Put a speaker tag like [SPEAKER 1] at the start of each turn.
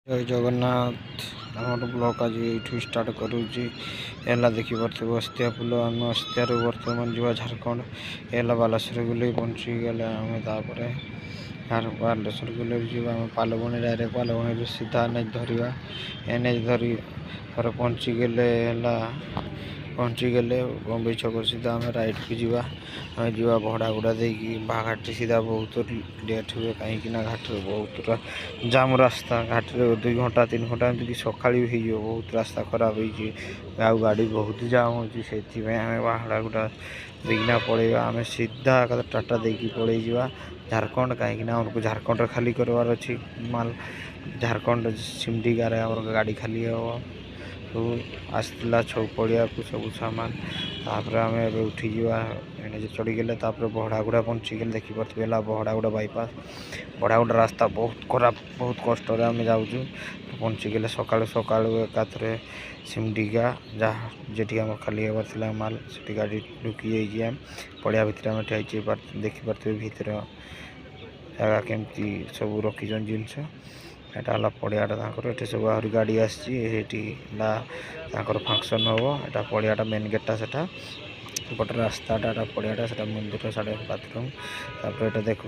[SPEAKER 1] जय जगन्नाथ आम ब्लॉग आज ये स्टार्ट करुच्ची देखिपे अस्तियापुल आम अस्तियार बर्तमान जा झारखंड एला बालेश्वर गले पहुँची गले आम बालेश्वर गले पालबणी डायरेक्ट पालबणी सीधा एनएच धरवा एनएच धरी पहुँची गले पहुँची गले बम्बई छक सीधा आम राइट को जीवा आम जीवा भड़ागुड़ा देखिए घाट सीधा बहुत लेट हुए कहीं घाट बहुत जाम रास्ता घाट 2 घंटा 3 घंटा एमती सका हो बहुत रास्ता खराब हो गाड़ी बहुत जाम हो आम बाहड़ागुड़ा देखना पड़ेगा आम सीधा टाटा देखी पड़े जावा झारखंड कहीं आमको झारखंड खाली करवार अच्छी माल झारखंड सिमडिगार गाड़ी खाली हम आसला छौपड़िया को सब सामान तापर आम उठी जा चढ़ी गले बहड़ागुड़ा पहुँची गले देखिपे बहड़ागुड़ा बाईपास बहड़ागुड़ा रास्ता बहुत खराब बहुत कष्ट आम जाऊँ पहुँची गले सका सका एकाथरे सिमडिगा जहाँ जी आम खाली हबार माल से गाड़ी ढुकी जाइए पड़िया भितर आम ठहर देखिपे भितर जगह केमती सब रखीन जिनस एटा पड़ियाटा ये सब आहरी गाड़ी आसी फंक्शन हम यहाँ पड़ियाटा मेन गेटा से गोटे रास्ताटा पड़ियाटा मंदिर साढ़े बाथरूम तापर देख